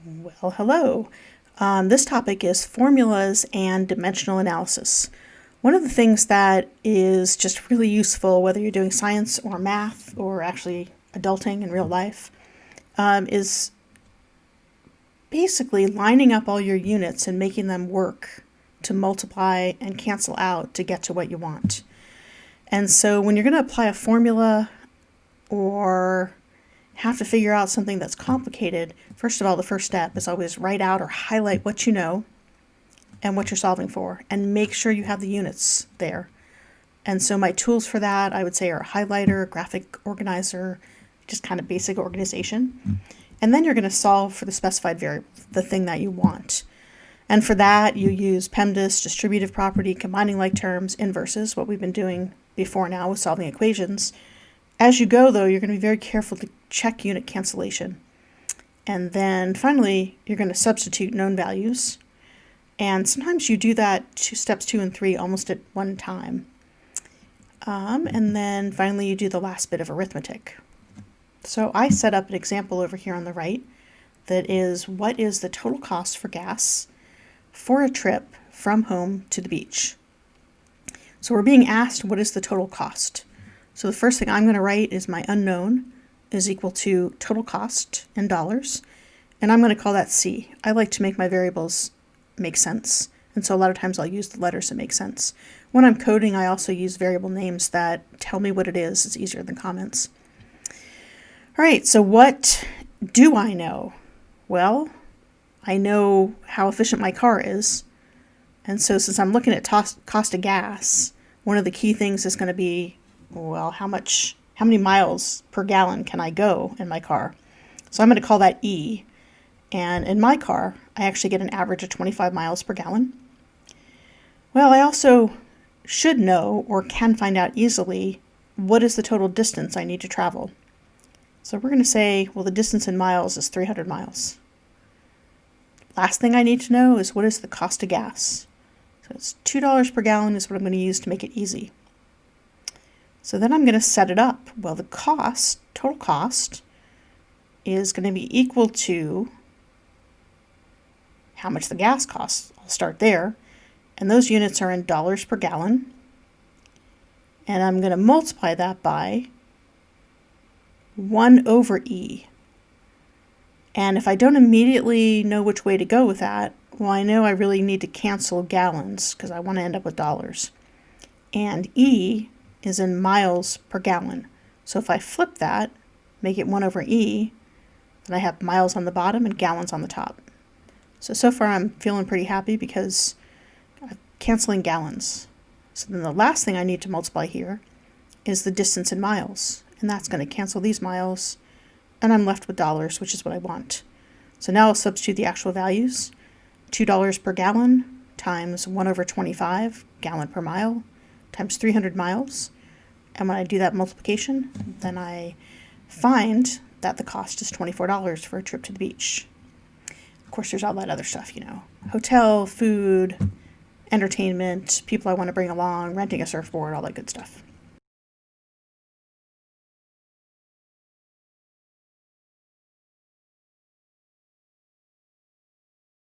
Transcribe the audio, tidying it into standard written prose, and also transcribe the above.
Well, hello. This topic is formulas and dimensional analysis. One of the things that is just really useful, whether you're doing science or math or actually adulting in real life, is basically lining up all your units and making them work to multiply and cancel out to get to what you want. And so when you're going to apply a formula or have to figure out something that's complicated, first of all, the first step is always write out or highlight what you know and what you're solving for, and make sure you have the units there. And so my tools for that, I would say, are a highlighter, a graphic organizer, just kind of basic organization. And then you're going to solve for the specified variable, the thing that you want. And for that, you use PEMDAS, distributive property, combining like terms, inverses, what we've been doing before now with solving equations. As you go, though, you're going to be very careful to check unit cancellation. And then finally, you're going to substitute known values. And sometimes you do that steps 2 and 3 almost at one time. And then finally, you do the last bit of arithmetic. So I set up an example over here on the right that is, what is the total cost for gas for a trip from home to the beach? So we're being asked, what is the total cost? So the first thing I'm going to write is my unknown is equal to total cost in dollars, and I'm going to call that C. I like to make my variables make sense, and so a lot of times I'll use the letters that make sense. When I'm coding, I also use variable names that tell me what it is. It's easier than comments. All right, so what do I know? Well, I know how efficient my car is, and so since I'm looking at cost of gas, one of the key things is going to be, well, how many miles per gallon can I go in my car? So I'm going to call that E. And in my car, I actually get an average of 25 miles per gallon. Well, I also should know or can find out easily what is the total distance I need to travel. So we're going to say, well, the distance in miles is 300 miles. Last thing I need to know is what is the cost of gas. So it's $2 per gallon is what I'm going to use to make it easy. So then I'm going to set it up. Well, the cost, total cost, is going to be equal to how much the gas costs. I'll start there. And those units are in dollars per gallon. And I'm going to multiply that by 1 over E. And if I don't immediately know which way to go with that, well, I know I really need to cancel gallons because I want to end up with dollars. And E is in miles per gallon. So if I flip that, make it 1 over E, then I have miles on the bottom and gallons on the top. So far I'm feeling pretty happy because I'm canceling gallons. So then the last thing I need to multiply here is the distance in miles. And that's going to cancel these miles, and I'm left with dollars, which is what I want. So now I'll substitute the actual values. $2 per gallon times 1 over 25 gallon per mile times 300 miles. And when I do that multiplication, then I find that the cost is $24 for a trip to the beach. Of course, there's all that other stuff, hotel, food, entertainment, people I want to bring along, renting a surfboard, all that good stuff.